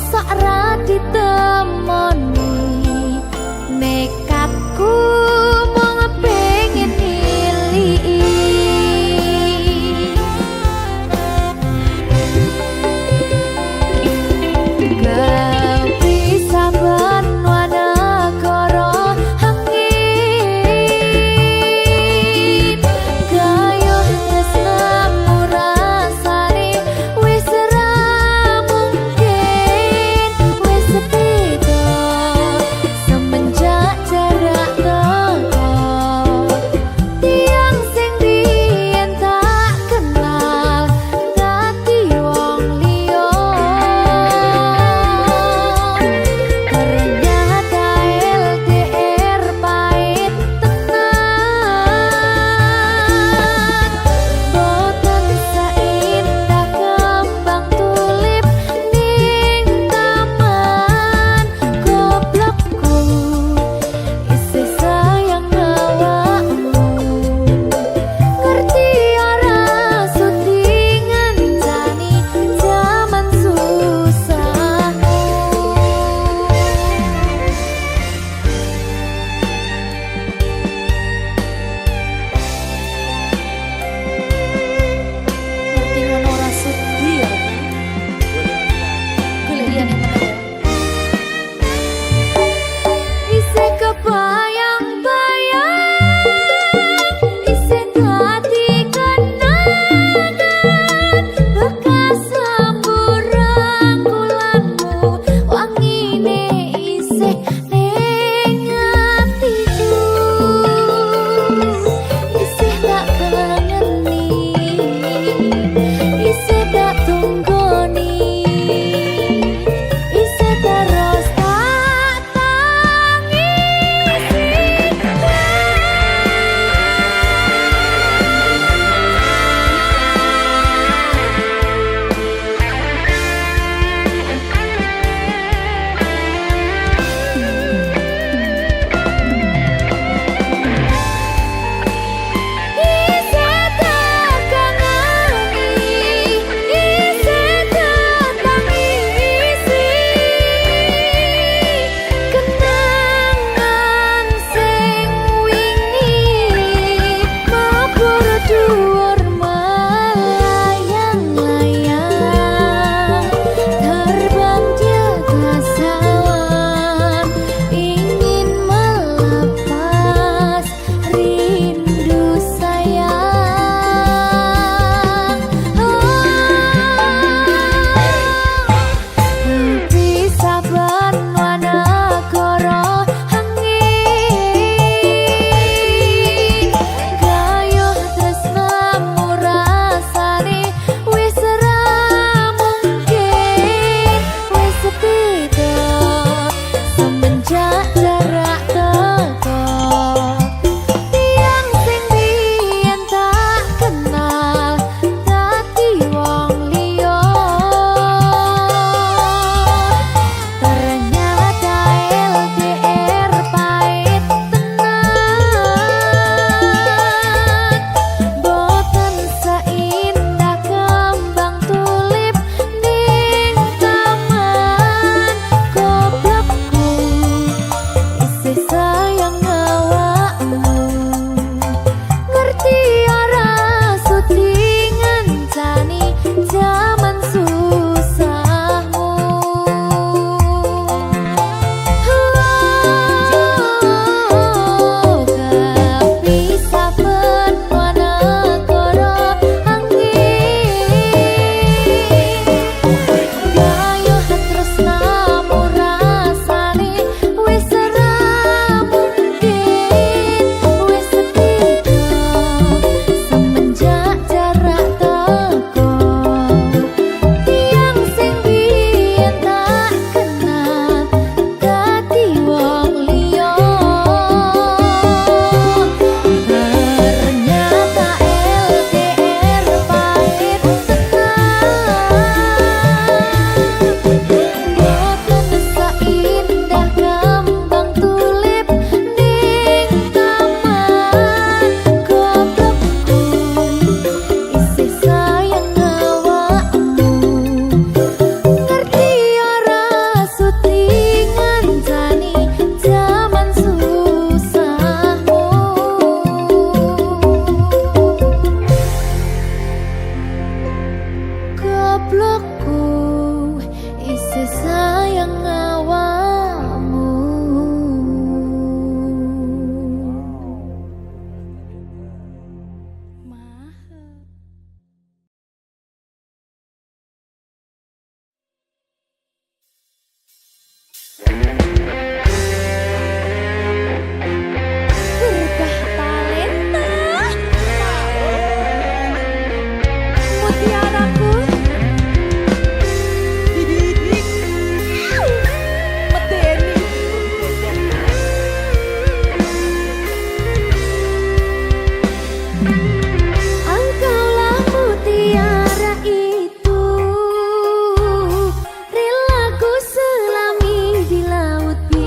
mosok ra ditemoni nekatku mung pengen niliki kepisahan wanagara angin gayuh tresnamu rasane wis ra mungkin wis beda semenjak sayang awakmu. Berkah talenta mutiaraku medeni. Engkaulah mutiara itu, rilaku selami di laut biru.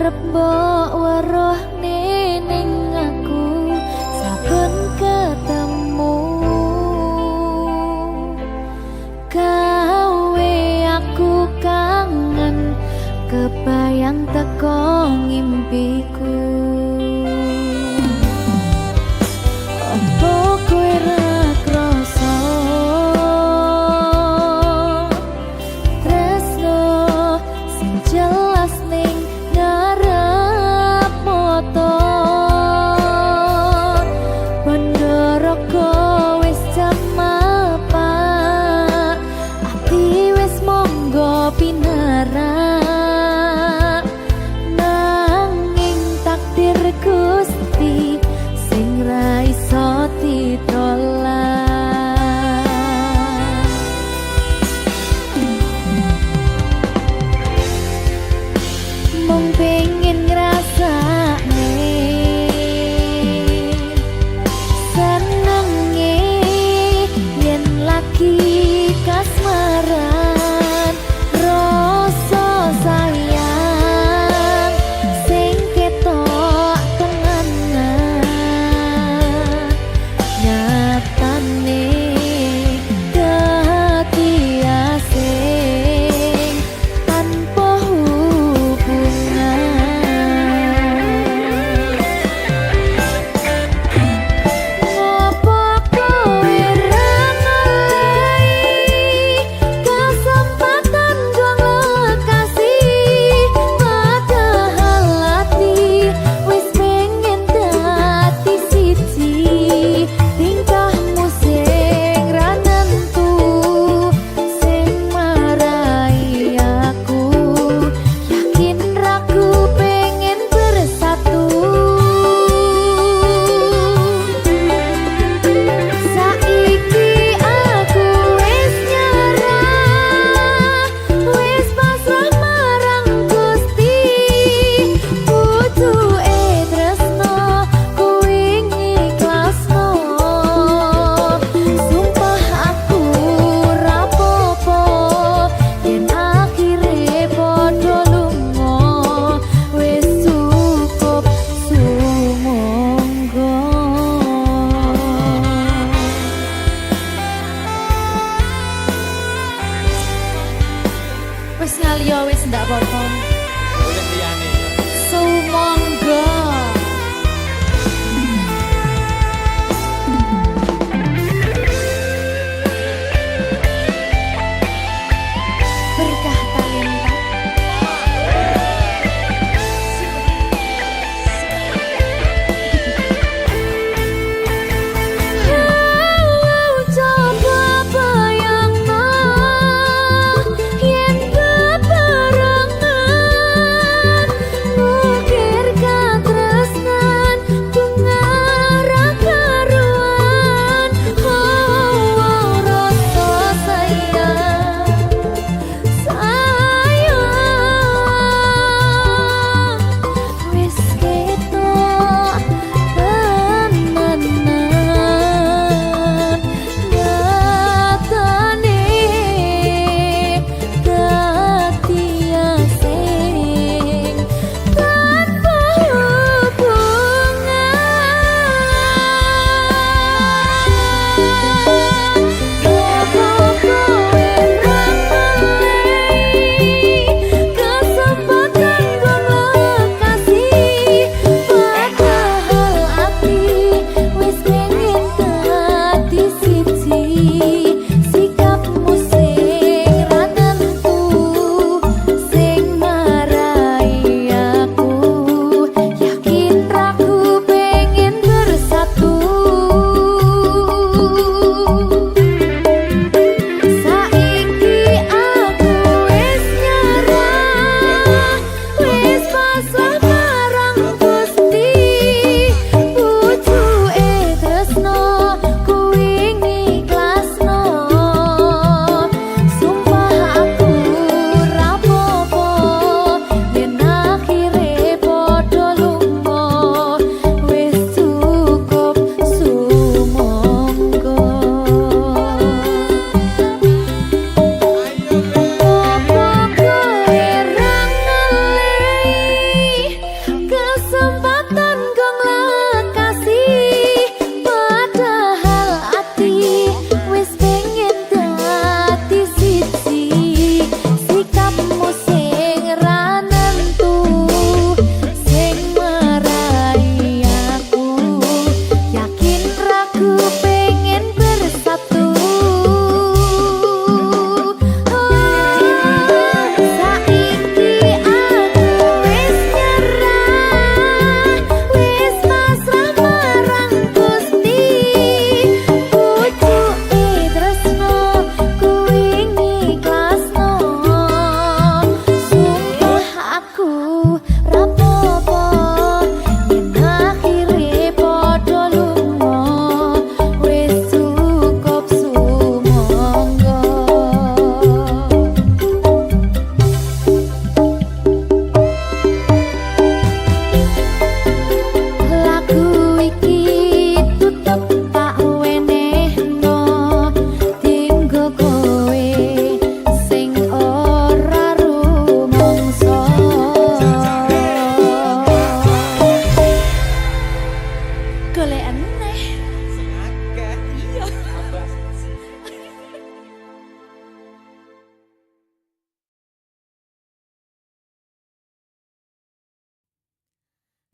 arep mbok weruh ning aku saben ketemu gawe aku kangen kebayang teko ngimpiku. Apa kowe ra krasa tresno sing jelas ning ngarep mata Pandharaka wis jam mapak ati wis monggo pinarak nanging takdir Gusti sing ra iso ditolak. Mung pengen ngrasakne senenge yen lagi kasmaran rasa sayang sing ketok kenangan nyatane dadi asing tanpa hubungan. Ngopo kowe ra ngelai kesempatan gong lekasih padahal hati wis pengen dadi siji tingkahmu sing ra nentu sing marai aku yakin ragu pengen bersatu. Saiki aku wis nyerah wis pasrah marang Gusti pucuke tresno kuwi ngikhlasno sumpah aku ra apa-apa yen akhire padha lunga wis cukup sumangga. Wis ngaliyo wis ndak apa-apa. Boleh liyane ya. Sumangga. Berkah talenta. Coba bayangno yen bebarengan ngukir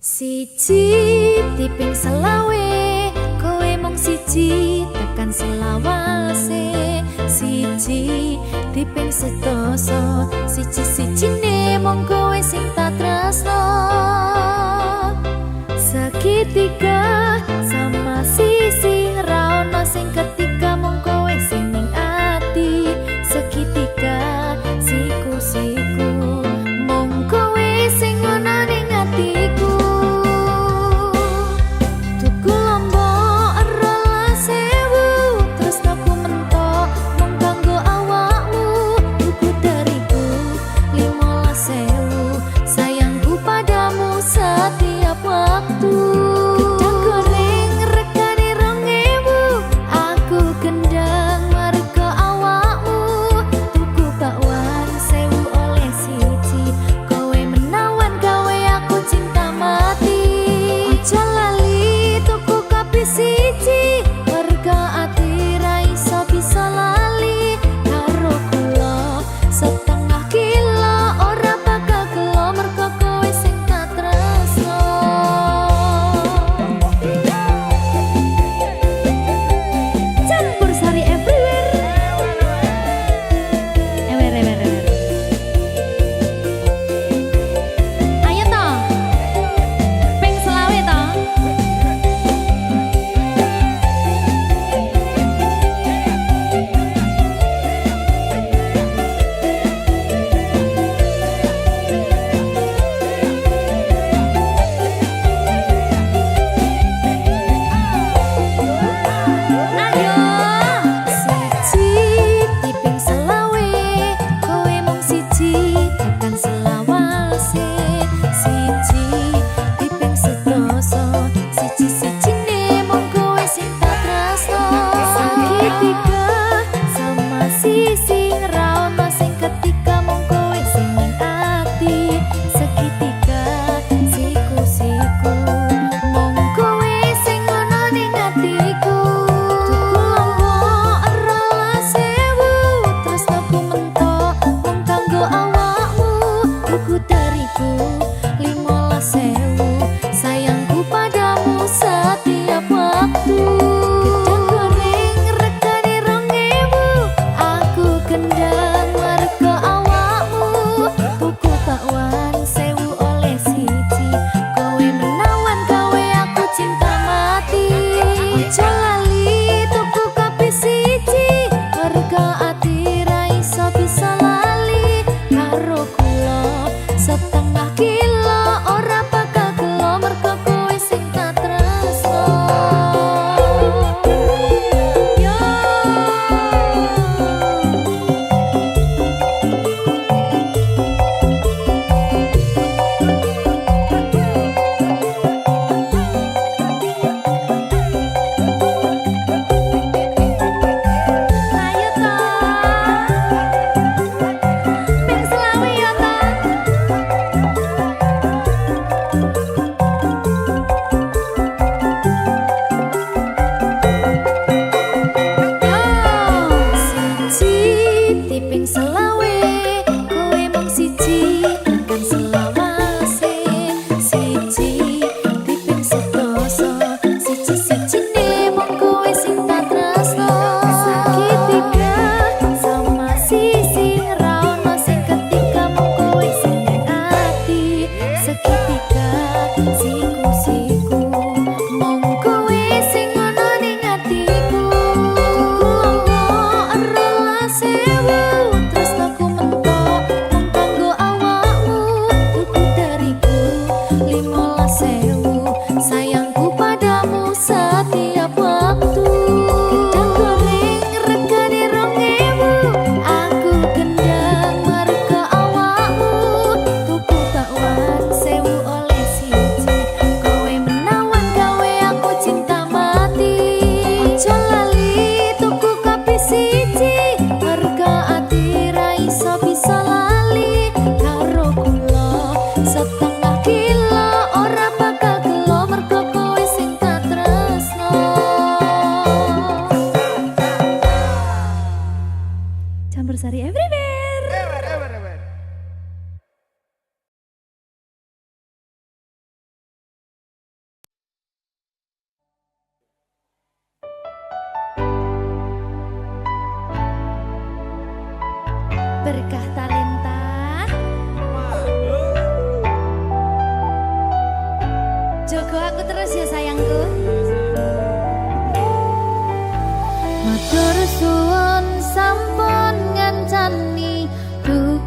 Siji tiping selawe kowe mung siji tekan selawase siji tiping sedasa siji-sijine mung kowe sing tak tresno segitiga sama sisi ra ono sing ketiga mung kowe sing ning ati segitiga siku-siku mung kowe sing ono ning atiku tuku lombok rolas sewu terus aku mentok mung kanggo awakmu tuku dariku 15.000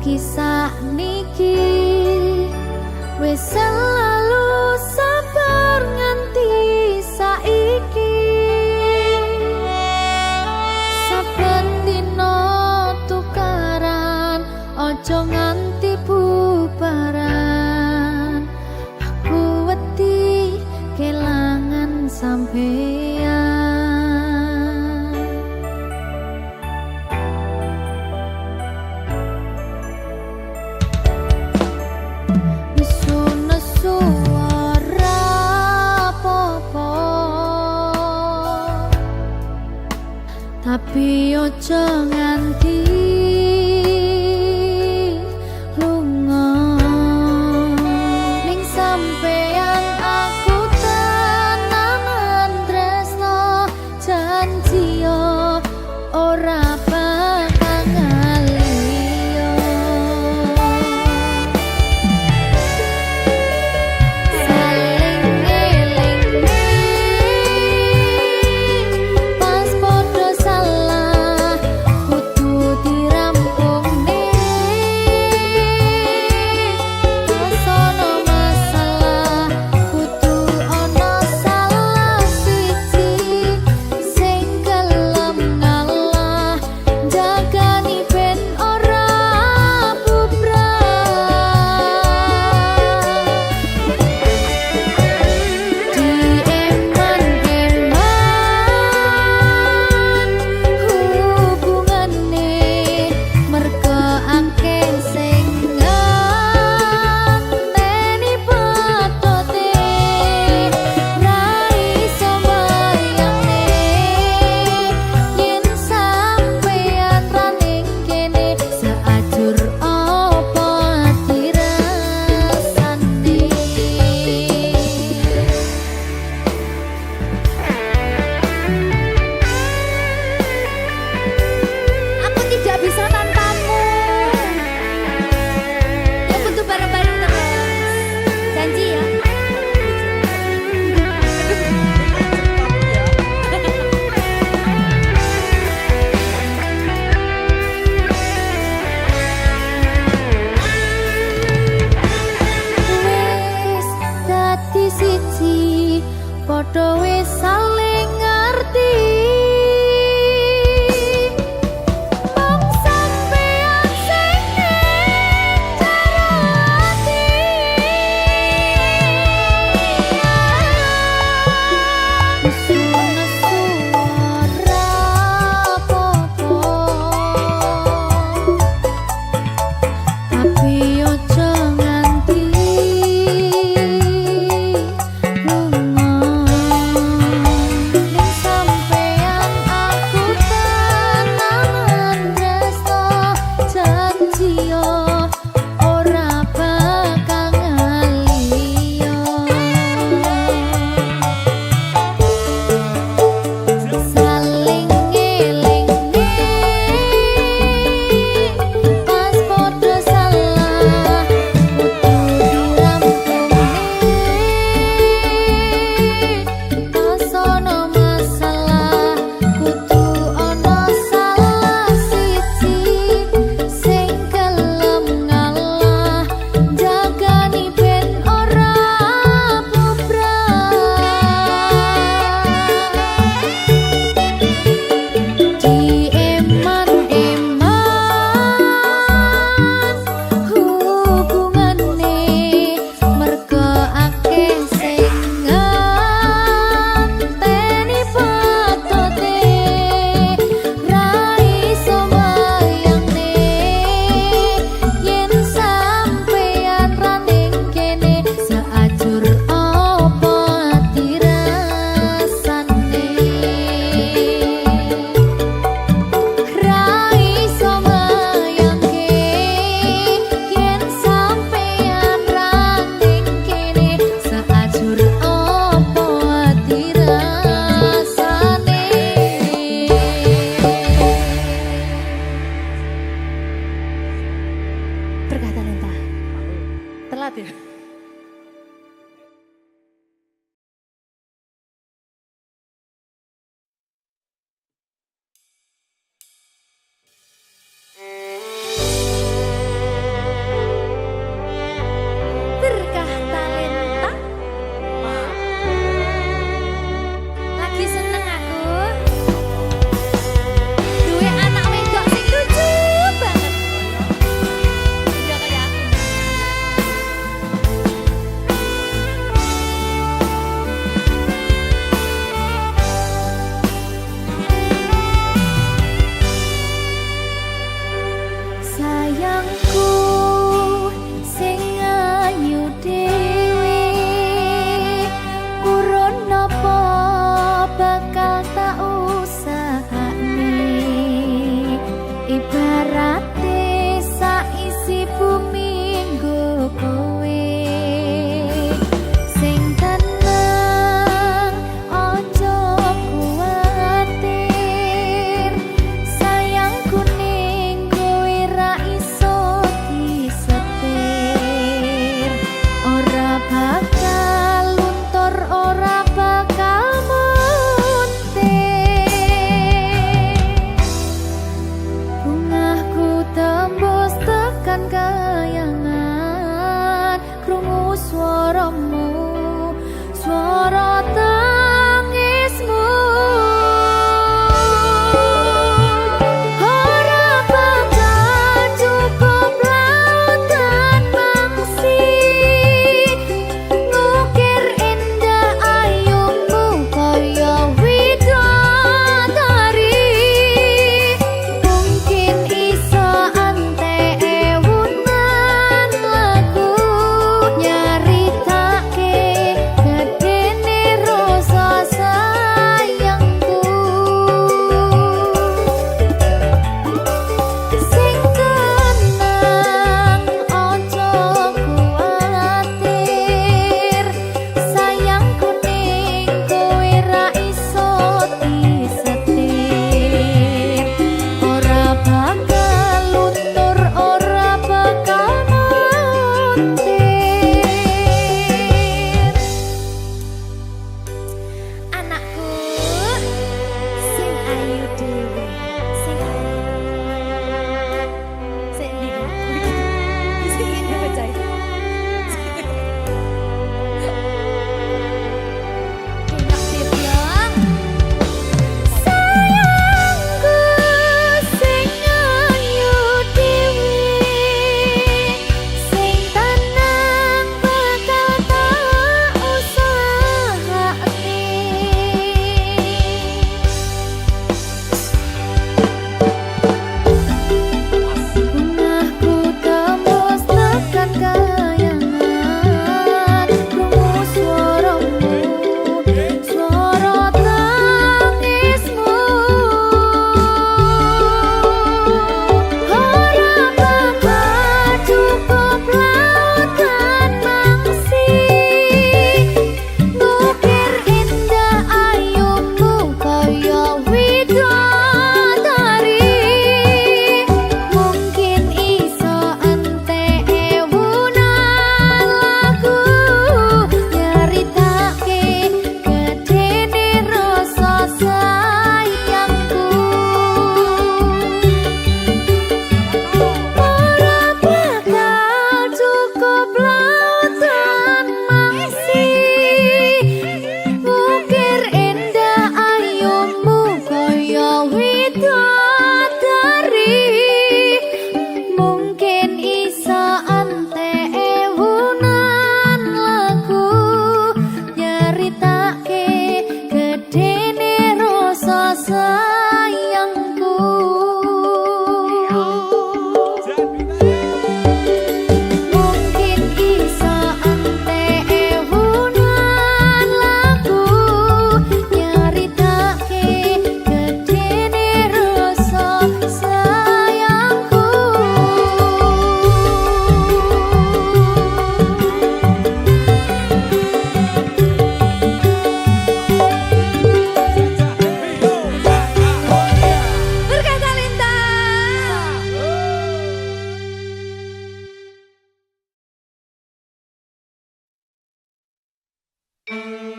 kisah niki wis selalu sabar nganti saiki saben dino tukaran ojo nganti bubaran aku wedi kelangan sampeyan tapi ojo nganti lunga ning sampeyan aku tenanan tresno janji yo ora bakal ngaliyo saling ngelingi pas podo salah kudu dirampung sono masalah kudu ono salah siji sing gelem ngalah jagani ben ora bubrah dieman-eman hubungane merga akeh sing ngenteni patote ra iso mbayangne yen sampeyan ra ning kene seajur apa dirasane aku tidak bisa tanpamu ya butuh bareng-bareng terus janji ya wis dadi siji padha wis saling ngerti mung sampeyan sing ngerti nesu-nesu ora apa-apa tapi ojo nganti lunga ning sampeyan aku tenanan tresno janji yo ora bakal ngaliyo saling ngelingi pas podo salah kudu dirampung pas ono masalah kudu ono salah siji sing gelem ngalah jagani ben ora bubrah dieman-eman hubungane merga akeh sing ngenteni patote ra iso mbayangne yen sampeyan ra ning kene seajur apa dirasane ra iso mbayangke yen sampeyan ra ning kene seajur apa dirasane berkata Lenta telat ya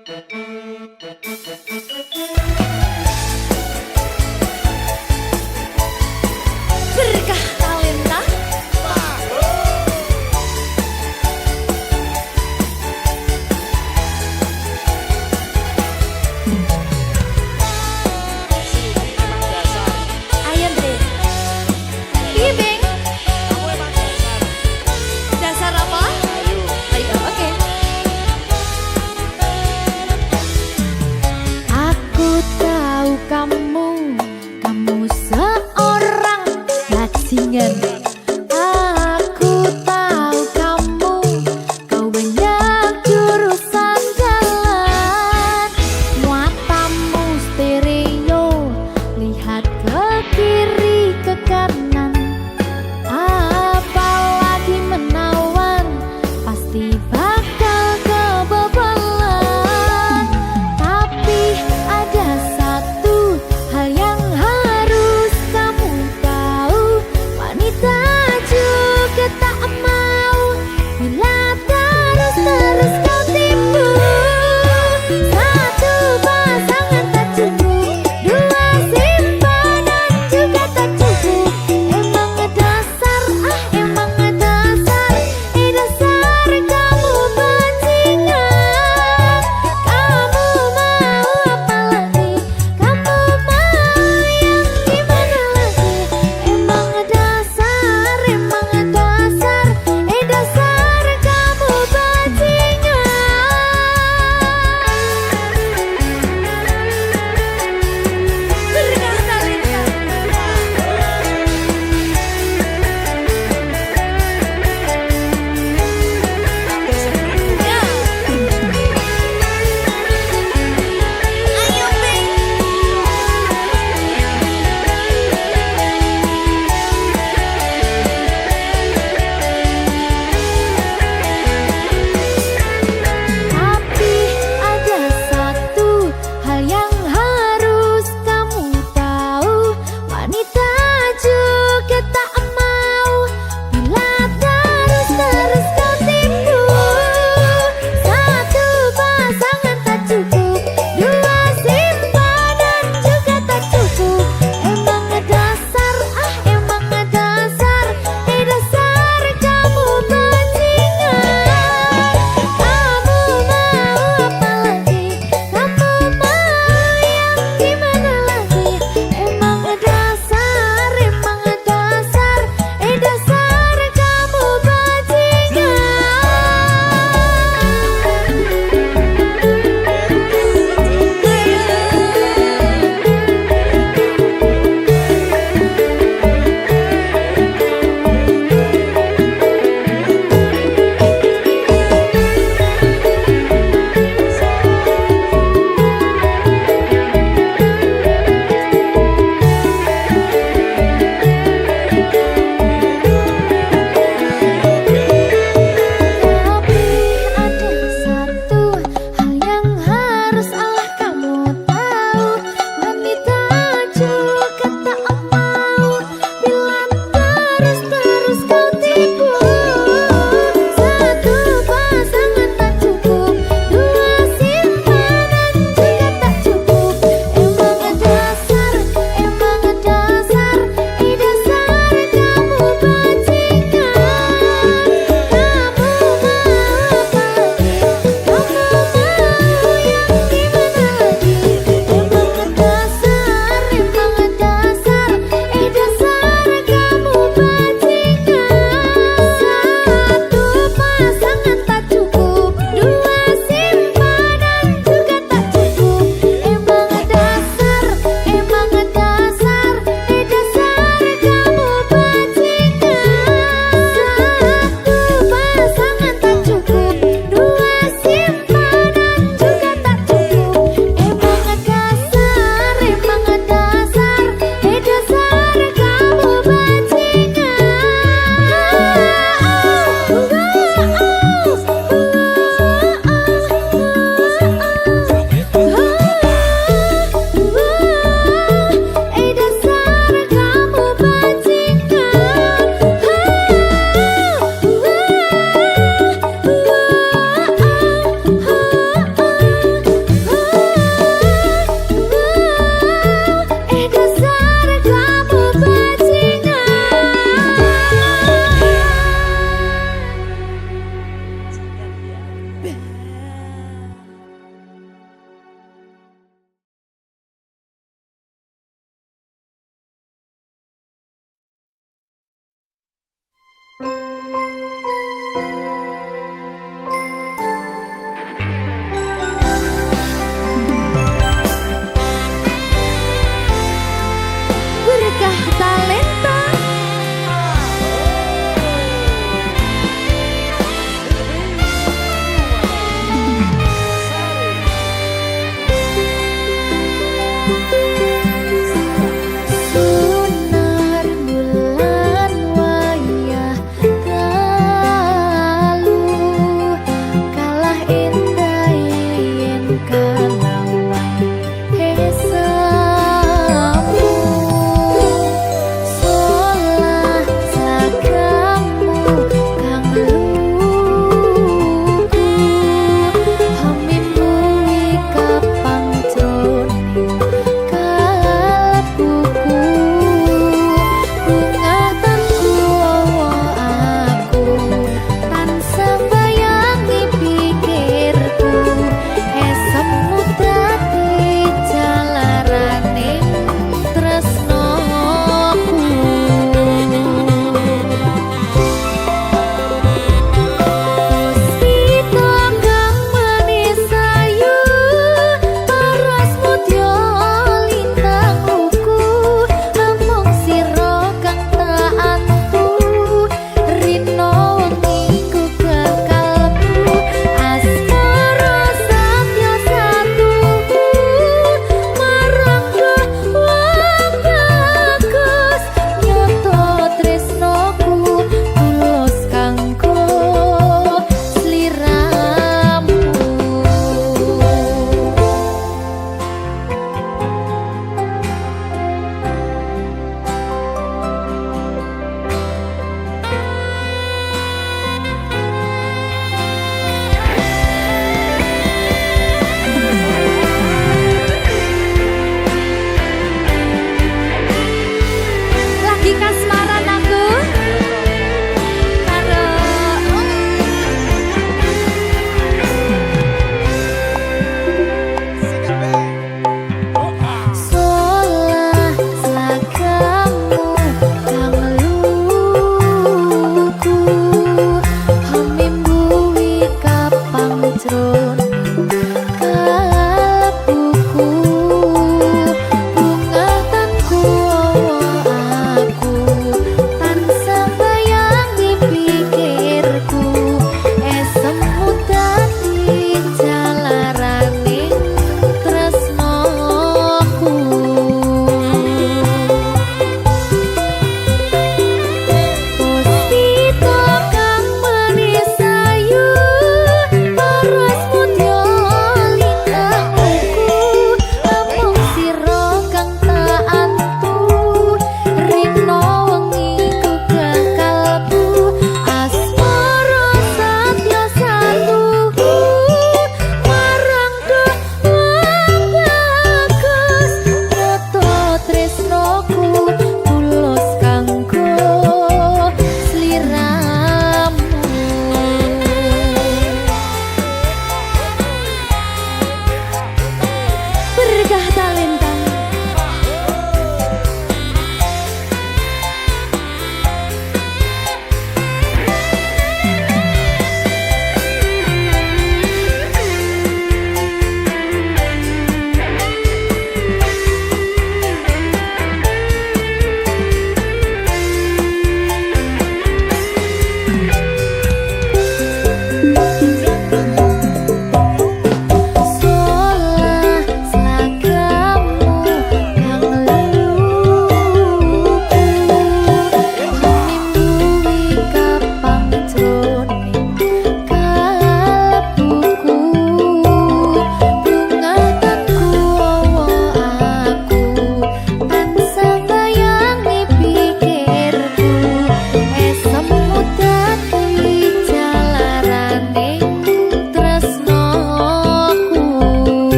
Berkah talenta. Sini emang dasar. Ayo Dre. Iya Beng. Kamu emang dasar. Dasar apa? Ayo. Ayo oke.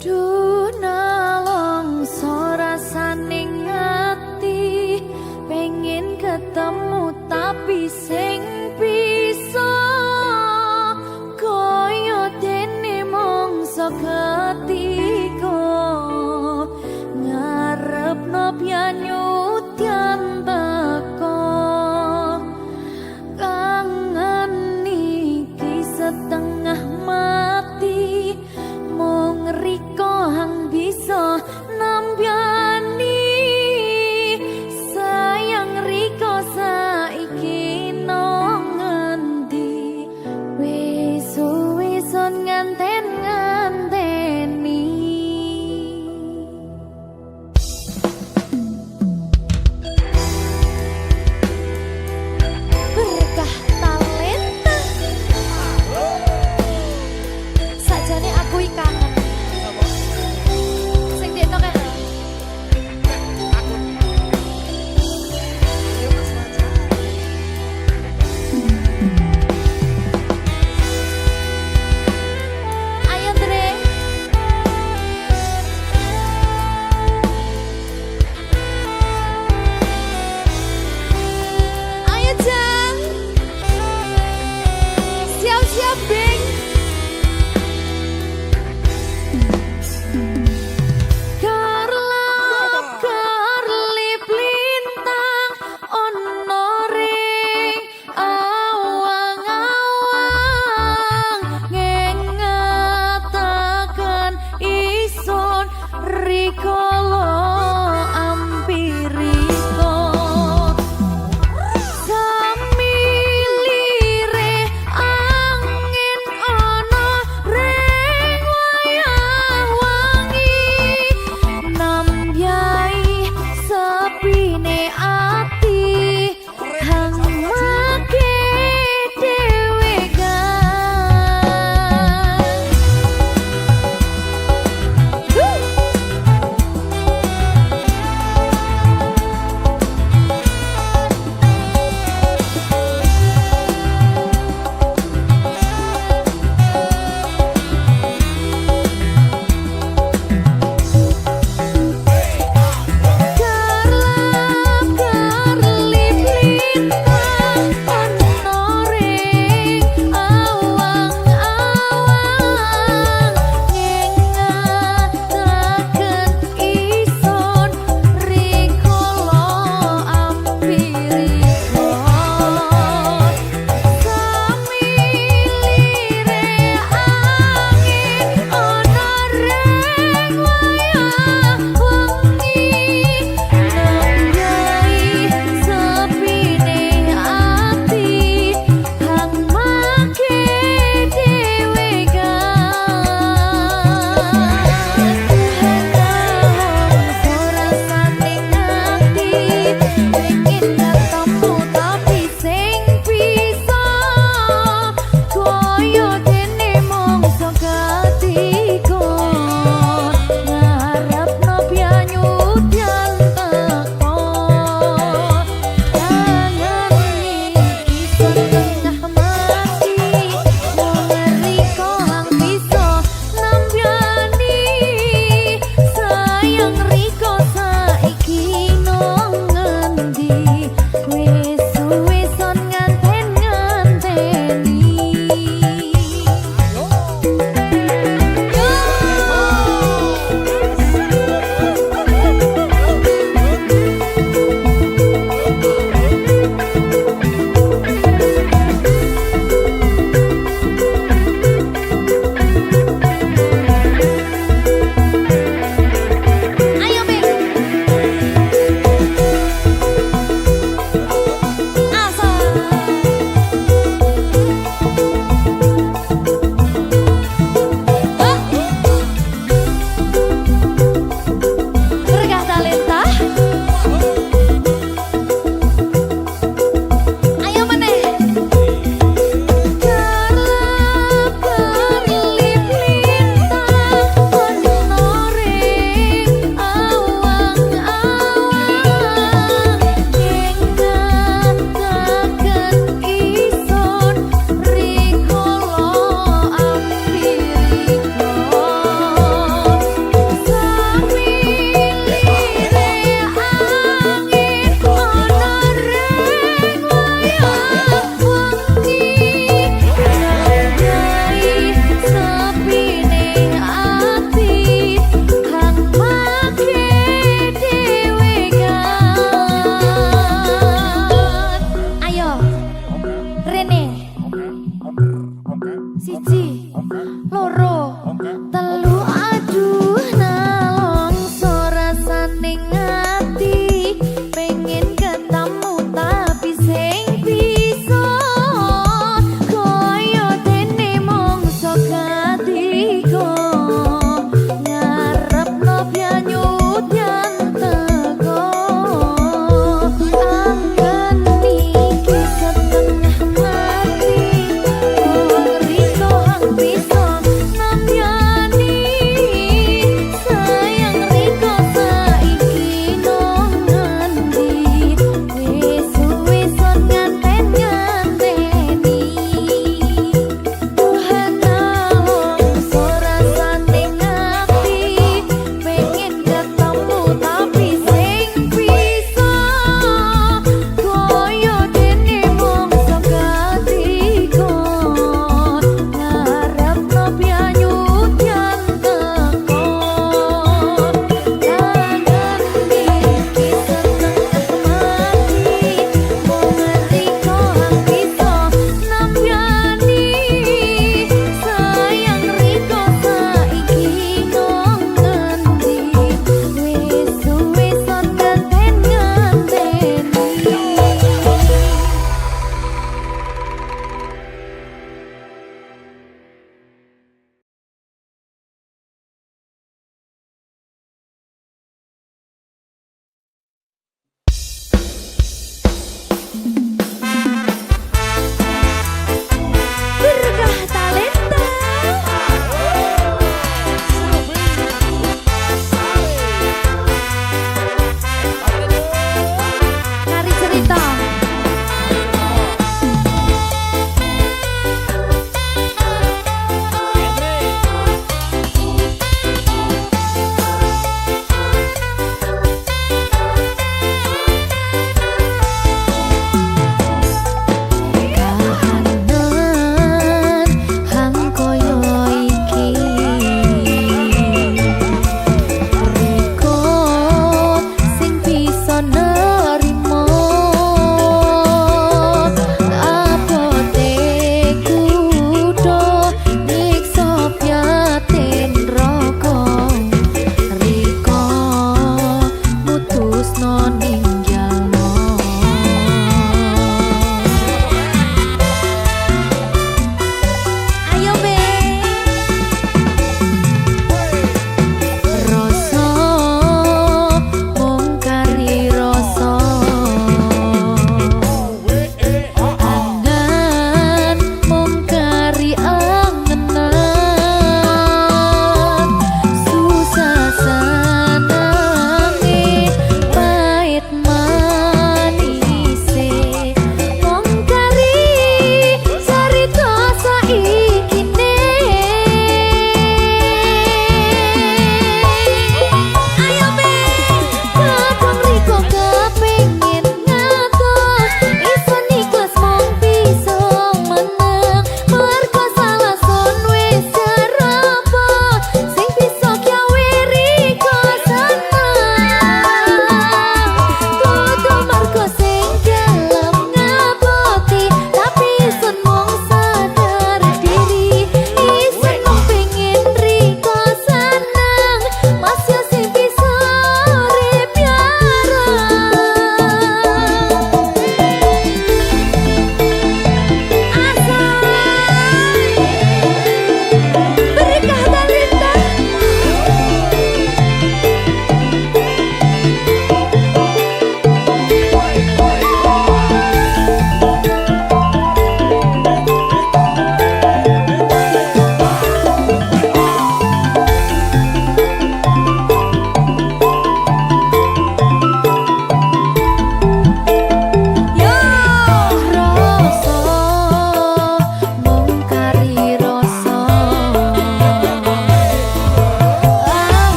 Dunalong sorasaning ati pengen ketemu tapi sing bisa koyo dene mongso ketika ngarepno pianyutyan teko kangen iki setengah mati mung riko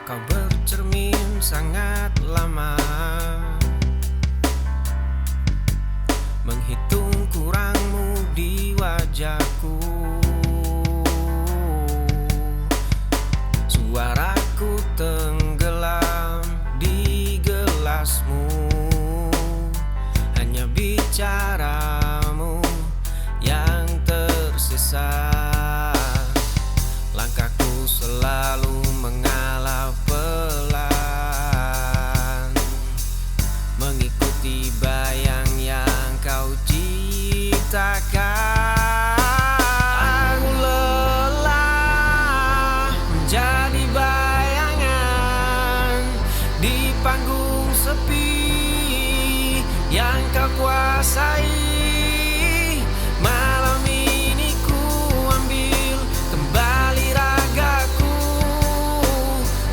Kau bercermin sangat lama, menghitung kurangmu di wajahku. Suaraku tenggelam di gelasmu, hanya bicaramu yang tersisa. Langkahku selalu mengalah pelan, mengikuti bayang yang kau ciptakan. Aku lelah menjadi bayangan di panggung sepi yang kau kuasai. Malam ini ku ambil kembali ragaku,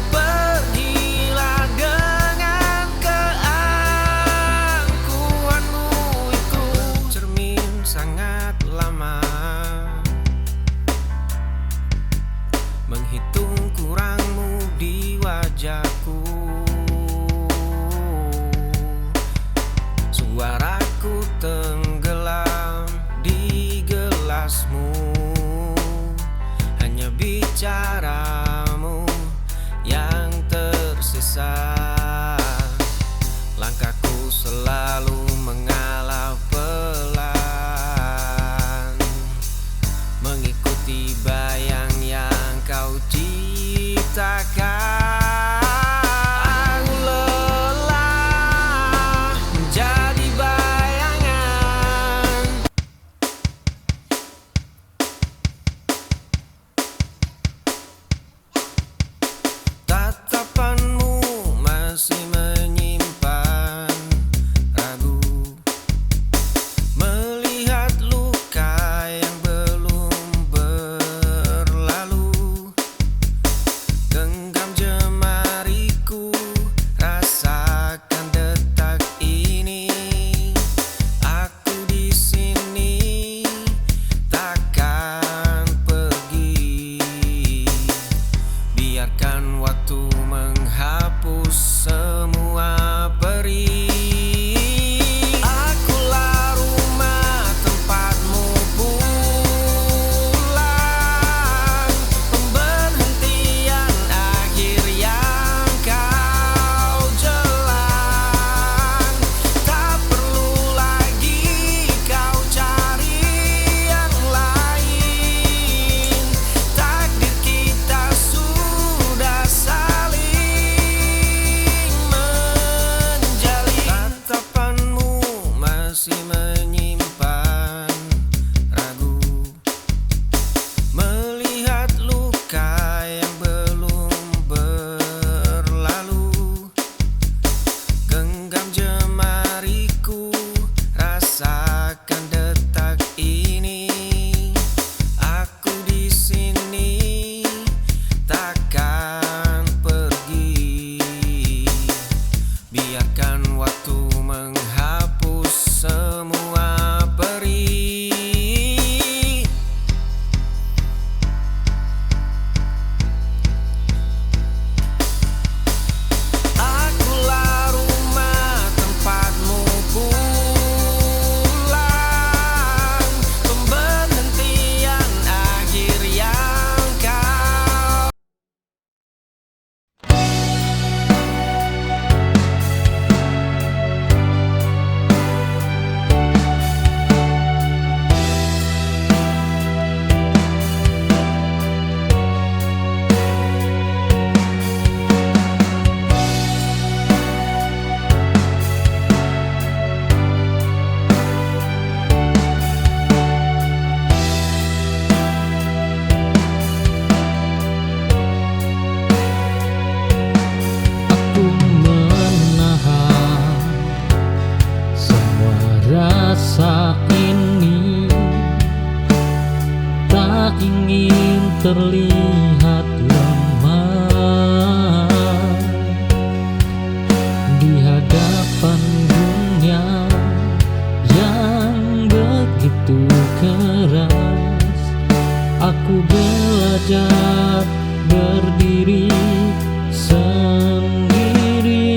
pergilah dengan keangkuhanmu itu. Cermin sangat lama, menghitung kurangmu di wajahku. Suaraku tenggelam di gelasmu, hanya bicaramu yang tersisa. Langkahku selalu mengalah pelan, mengikuti bayang yang kau ciptakan. Aku lelah menjadi bayangan. Tatapanmu masih menyimpan ragu, melihat luka yang belum berlalu. Genggam jemariku, rasakan detak ini. Aku di sini, takkan pergi. Biarkan waktu menghapus semua perih. Akulah rumah tempatmu pulang, pemberhentian akhir yang kau jelang. Tak perlu lagi kau cari yang lain, takdir kita sudah saling menjalin. Tatapanmu masih menyimpan ragu, melihat luka yang belum berlalu. Genggam jemariku, rasakan detak ini. Aku di sini, takkan pergi. Biarkan waktu menghapus semua perih. Akulah rumah tempatmu pulang, pemberhentian akhir yang kau. Aku menahan semua rasa ini, tak ingin terlihat lemah di hadapan dunia yang begitu keras. Aku belajar berdiri sendiri.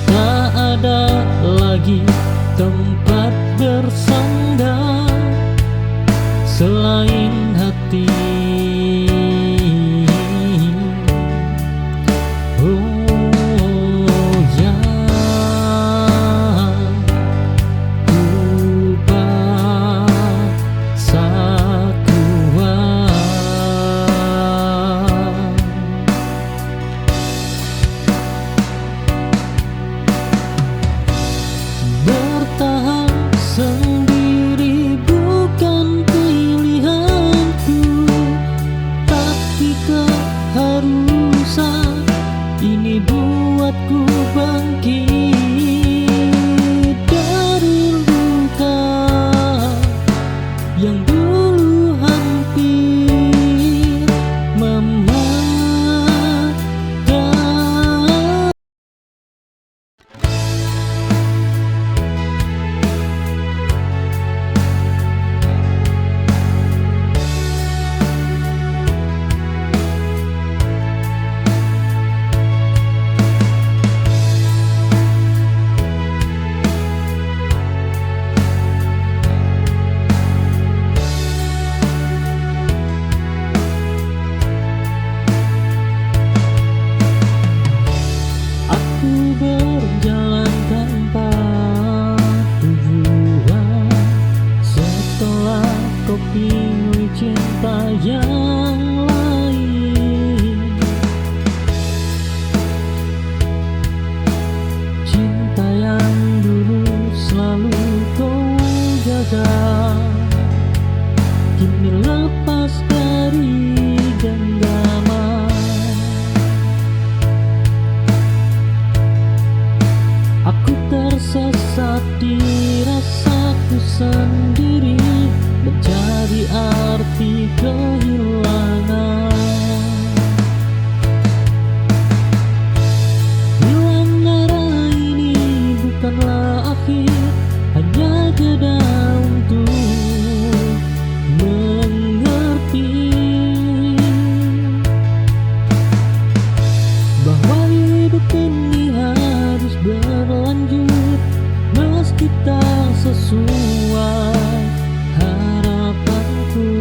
Tak ada lagi tempat bersandar selain hati. Oh ya, ku paksa kuat bertahan sendiri, bukan pilihanku, tapi keharusan. Ini buatku bangkit dari luka yang dulu hampir memakan. Aku berjalan tanpa tujuan setelah kau pilih cinta yang lain. Cinta yang dulu selalu kau jaga kini lepas dari genggaman. Aku tersesat di rasaku sendiri, mencari arti kehilangan. Hilang arah ini bukanlah akhir, hanya jeda untuk mengerti bahwa hidup ini harus berlanjut meski tak sesuai harapanku.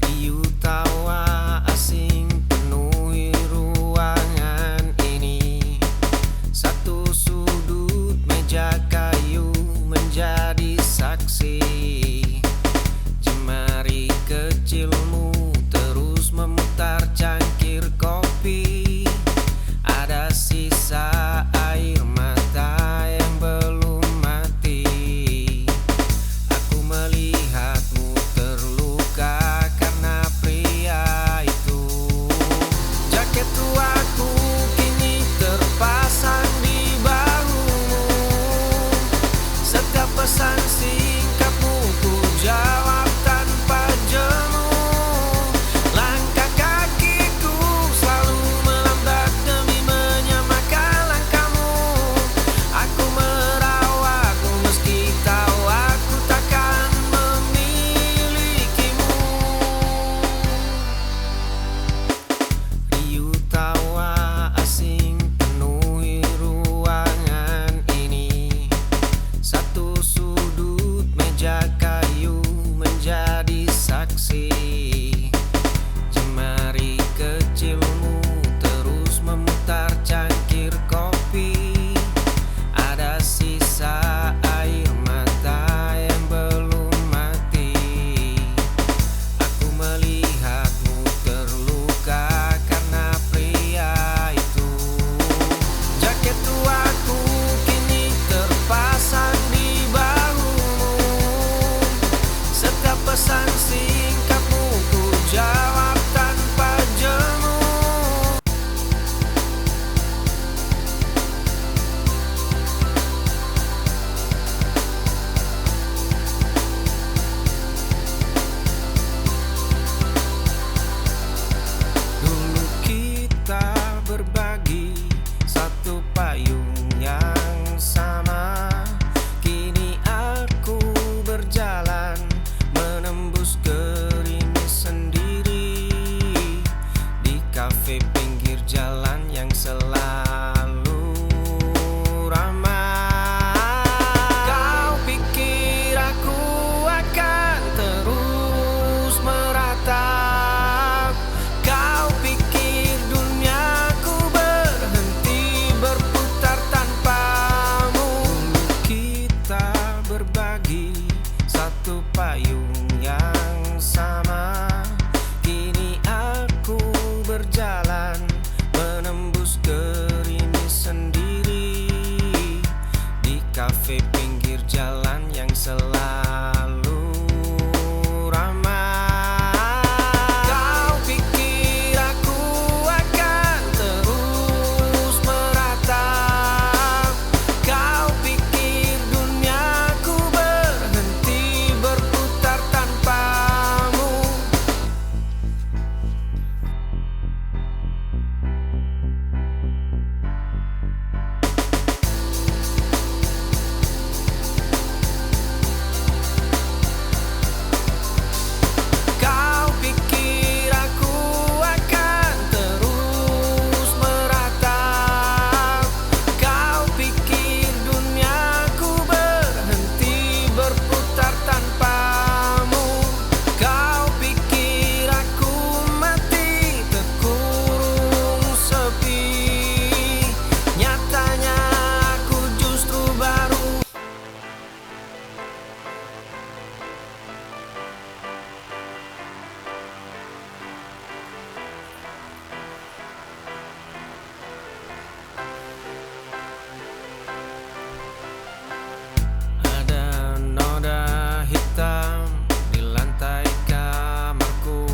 Riuh tawa asing penuhi ruangan ini. Satu sudut meja kayu menjadi saksi. Jemari kecilmu terus memutar cangkir kopi. Ada sisa air mata yang belum mati. Aku melihatmu terluka karena pria itu. Jaket tuaku kini terpasang di bahumu. Setiap pesan singkatmu ku jawab tanpa jemu. kafe pinggir jalan yang selalu ramai. Kau pikir aku akan terus meratap? Kau pikir duniaku berhenti berputar tanpamu? Kita berbagi satu payung yang sama. Kini aku berjalan menembus gerimis sendiri di kafe pinggir jalan yang selalu ramai. Kau pikir aku akan terus meratap? Kau pikir duniaku berhenti berputar tanpamu? Kau pikir aku akan terus meratap? Kau pikir duniaku berhenti berputar tanpamu? Kau pikir aku mati terkurung sepi? Nyatanya aku justru baru. Ada noda hitam di lantai kamarku.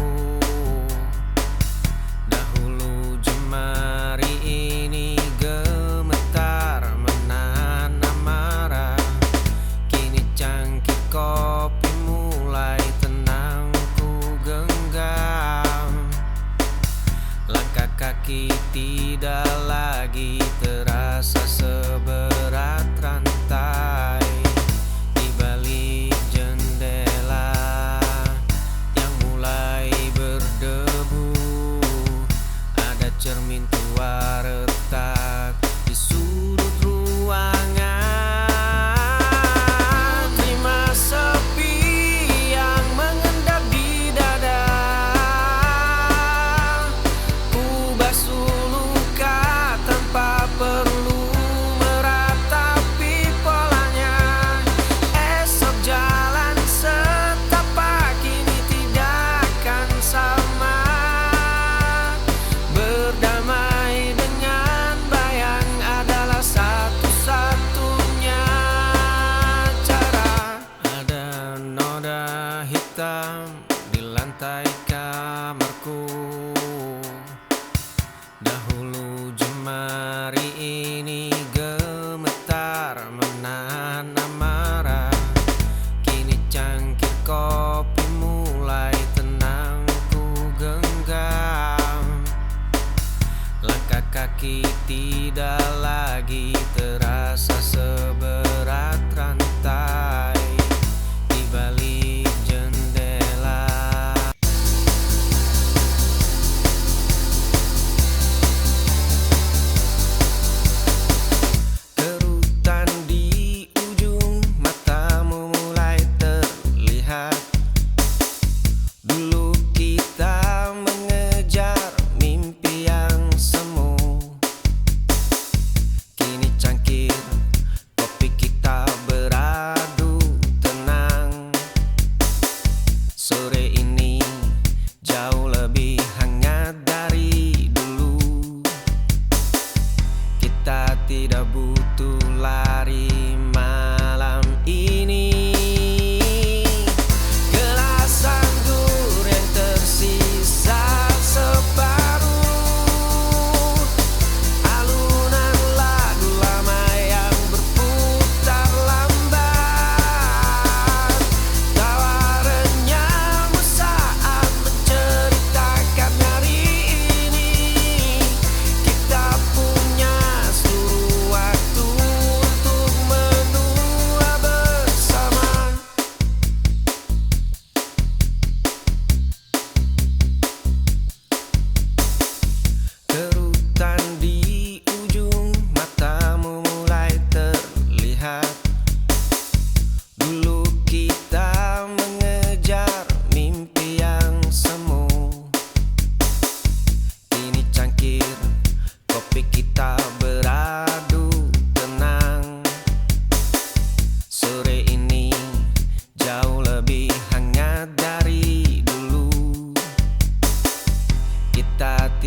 Dahulu jemari ini gemetar menahan amarah. Kini cangkir kopi mulai tenang ku genggam. Langkah kaki tidak lagi terasa seberat rantai. Di balik jendela yang mulai berdebu, ada cermin tua retak di sudut ruangan. Terima sepi yang mengendap di dada. Ku basuh luka tanpa perlu meratapi polanya. Esok jalan setapak kini tidak akan sama. Berdamai dengan bayang adalah satu-satunya cara. Ada noda hitam di lantai kamarku. Dahulu jemari ini gemetar menahan amarah. Kini cangkir kopi mulai tenang ku genggam. Langkah kaki tidak lagi terasa seberat rantai. Di balik jendela kerutan di ujung matamu mulai terlihat. Dulu kita mengejar mimpi yang semu. Kini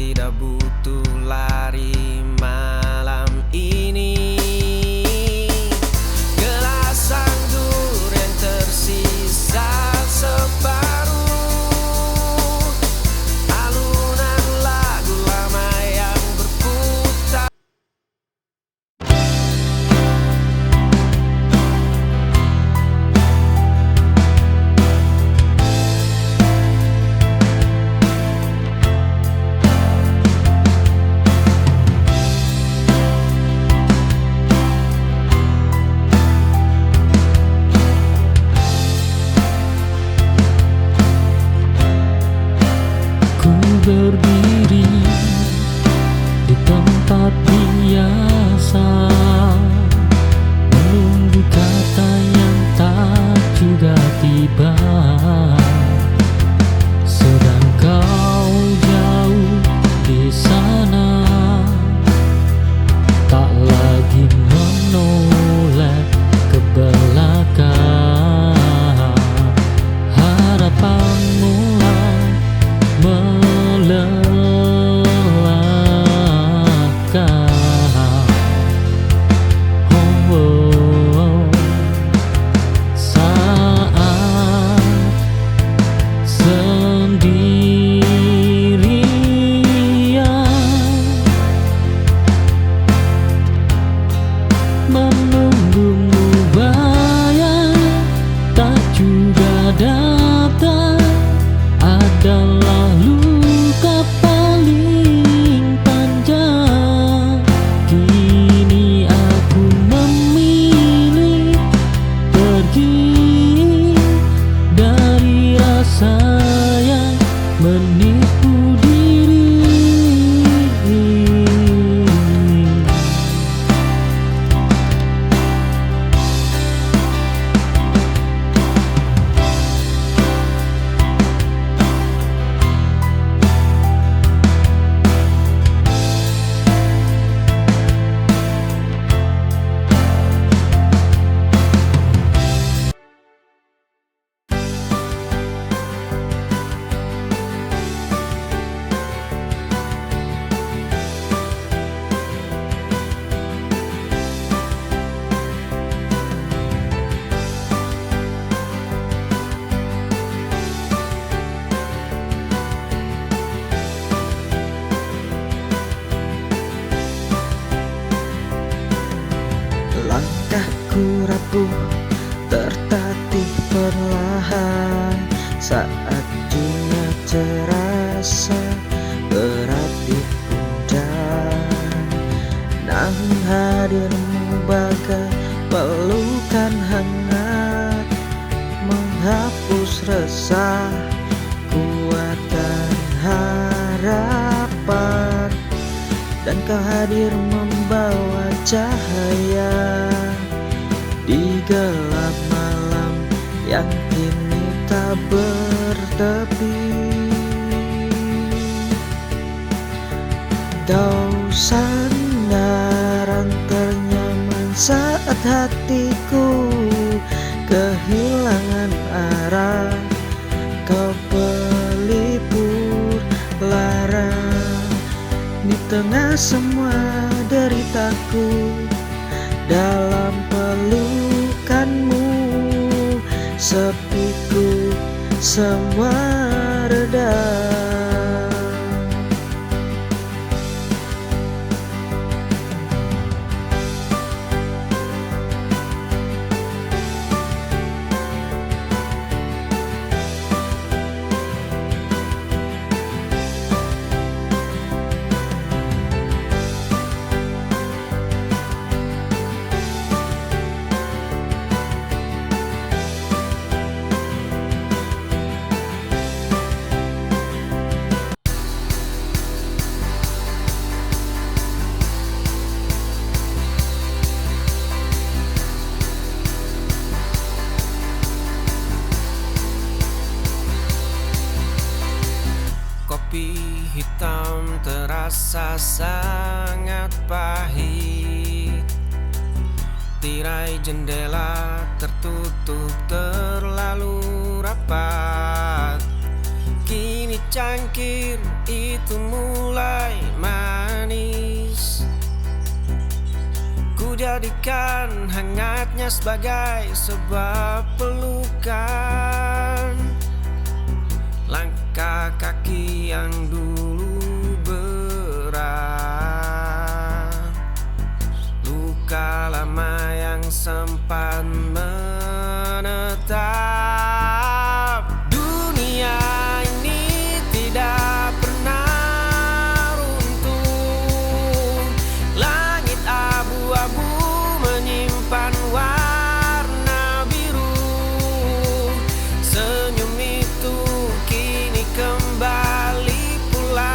tidak butuh lari malam ini. Gelas anggur yang tersisa separuh, alunan lagu lama yang berputar. Ku berdiri di tempat biasa, menunggu kata yang tak juga tiba. Sedang kau jauh di sana, tak lagi menoleh ke belakang. Harapan mulai melelahkan. Saat sendirian menunggumu, bayang tak juga datang adalah luka paling panjang. Kini aku memilih pergi dari rasa yang menipu diri. Langkahku rapuh, tertatih perlahan saat dunia terasa berat di pundak. Namun hadirmu bagai pelukan hangat, menghapus resah, kuatkan harapan. Dan kau hadir membawa cahaya di gelap malam yang kini tak bertepi. Kau sandaran ternyaman saat hatiku kehilangan arah. Kau pelipur lara di tengah semua deritaku. Dalam pelukanmu sepiku semua reda. Kopi hitam terasa sangat pahit. Tirai jendela tertutup terlalu rapat. Kini cangkir itu mulai manis. Ku jadikan hangatnya sebagai sebuah pelukan. Langkah kaki yang dulu berat, luka lama yang sempat menetap. Dunia ini tidak pernah runtuh. Langit abu-abu menyimpan warna biru. Senyum itu kini kembali pulang.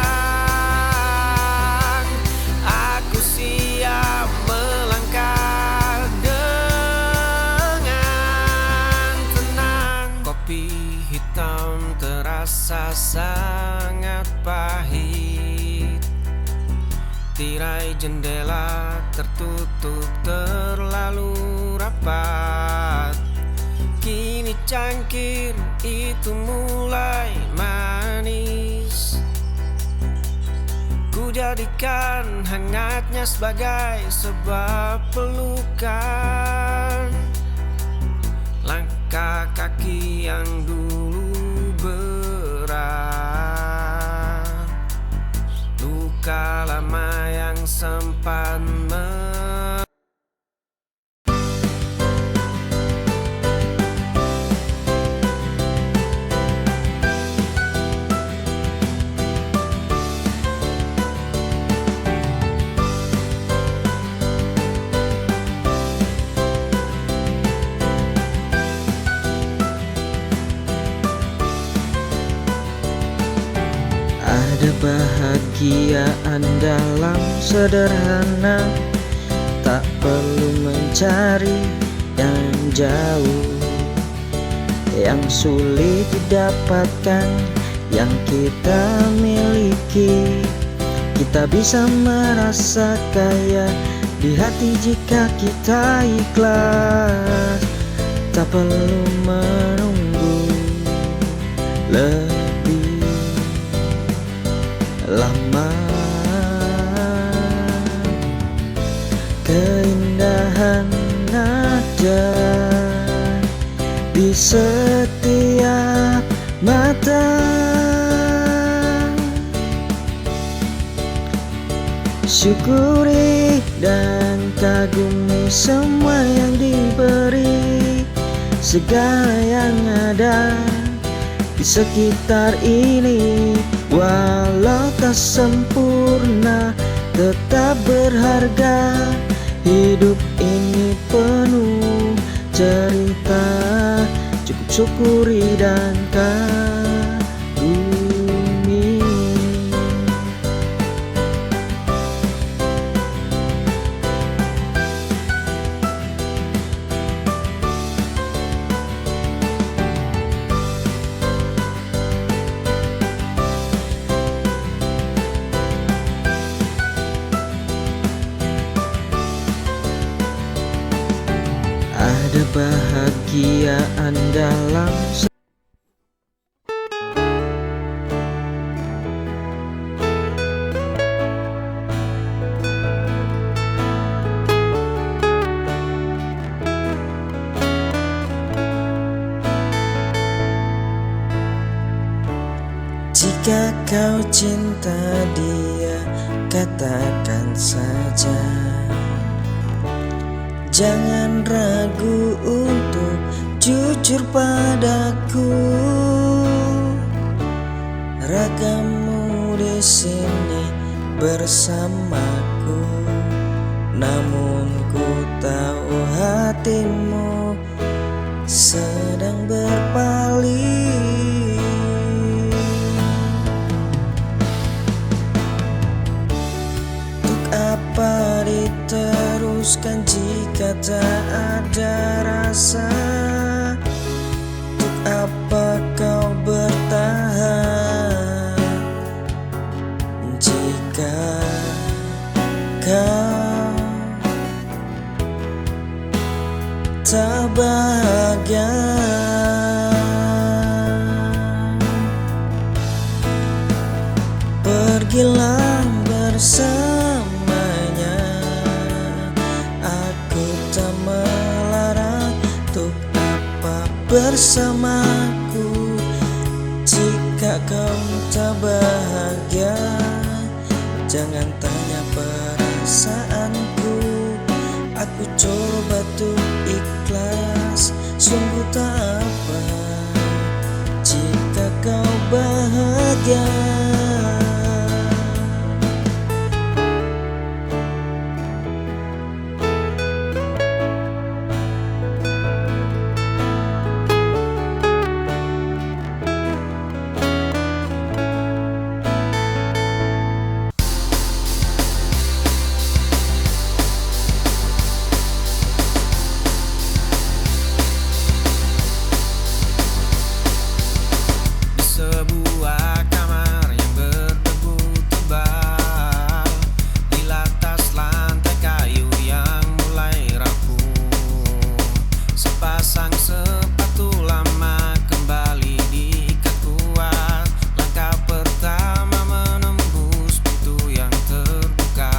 Aku siap melangkah dengan tenang. Kopi hitam terasa sangat pahit. Tirai jendela tertutup terlalu rapat. Kini cangkir itu mulai manis. Ku jadikan hangatnya sebagai sebuah pelukan. Langkah kaki yang dulu berat, luka lama yang sempat Ada bahagiaan dalam sederhana, tak perlu mencari yang jauh. Yang sulit didapatkan, yang kita miliki. Kita bisa merasa kaya di hati jika kita ikhlas. Tak perlu menunggu lebih lama. Keindahan ada di setiap mata. Syukuri dan kagumi semua yang diberi. Segala yang ada di sekitar ini, walau tak sempurna, tetap berharga. Hidup ini penuh cerita, cukup syukuri dan kagumi. Ada bahagiaan dalam jika kau cinta dia, katakan saja. Jangan ragu untuk jujur padaku. Ragamu di sini bersamaku, namun ku tahu hatimu sedang berpaling. Untuk apa diteruskan jika tak ada rasa? Untuk apa kau bertahan jika kau tak bahagia? pergilah bersamanya. Aku tak melarang, untuk apa bersamaku jika kau tak bahagia. Jangan tanya perasaanku, aku coba tuh ikhlas. Sungguh tak apa jika kau bahagia. Sebuah kamar yang berdebu tebal, di atas lantai kayu yang mulai rapuh. Sepasang sepatu lama kembali diikat kuat. Langkah pertama menembus pintu yang terbuka.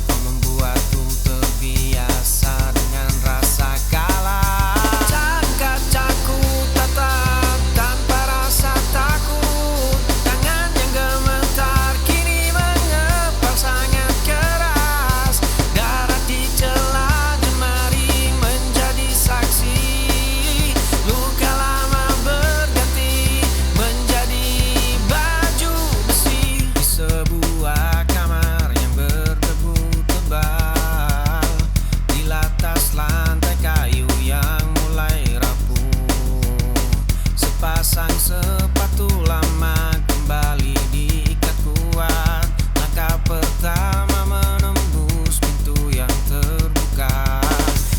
Kau membuatku terbiasa dengan rasa kalah. Kaca-kacaku tatap tanpa rasa takut. Tangan yang gemetar kini mengepal sangat keras. Darah di celah jemari menjadi saksi. Luka lama berganti menjadi baju besi. Di sebuah kamar yang berdebu tebal, di atas lantai kayu yang mulai rapuh. Sepasang sepatu lama kembali diikat kuat. Langkah pertama menembus pintu yang terbuka.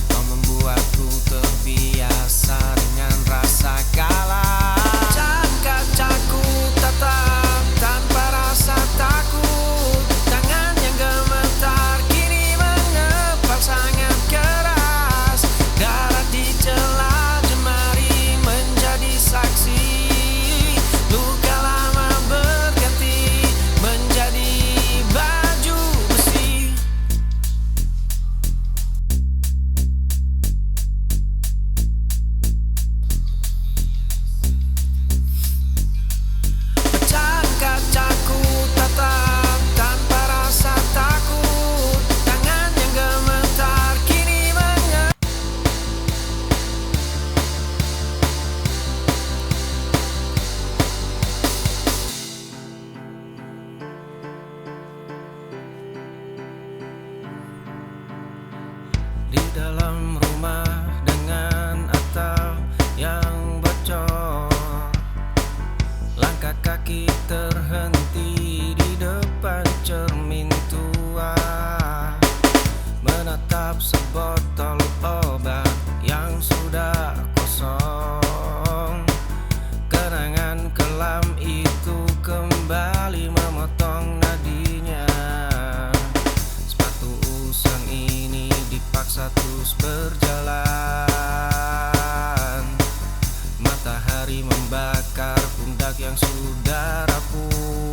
Kau membuatku terbiasa dengan rasa kalah. Kaca-kacaku tatap tanpa rasa takut. Tangan yang gemetar kini mengepal sangat keras. Darah di celah jemari menjadi saksi. Luka lama berganti menjadi baju besi. Pecah kacaku tatap tanpa rasa takut. Tangan yang gemetar kini di dalam rumah dengan atap yang bocor. Langkah kaki terhenti di depan cermin tua, menatap sebotol obat yang sudah kosong. Kenangan kelam itu kembali memotong nadinya. Sepatu usang ini dipaksa terus berjalan. Matahari membakar pundak yang sudah rapuh.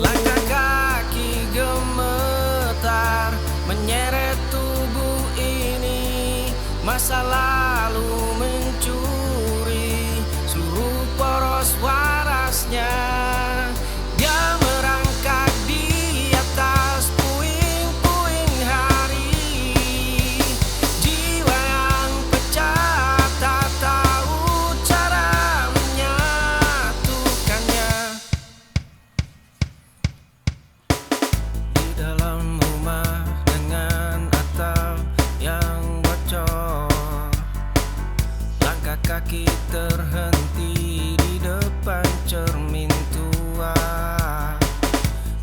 Langkah kaki gemetar menyeret tubuh ini. Masa lalu mencuri seluruh poros warasnya. Dia merangkak di atas puing-puing hari. Jiwa yang pecah tak tahu cara menyatukannya. Di dalam rumah dengan atap yang bocor. Langkah kaki terhenti di depan cermin tua,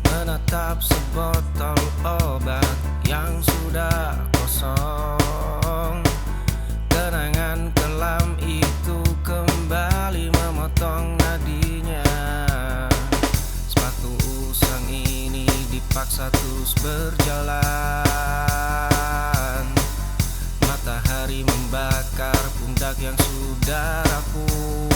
menatap sebotol obat yang sudah kosong. Kenangan kelam itu kembali memotong nadinya. Sepatu usang ini dipaksa terus berjalan. Matahari membakar pundak yang sudah rapuh.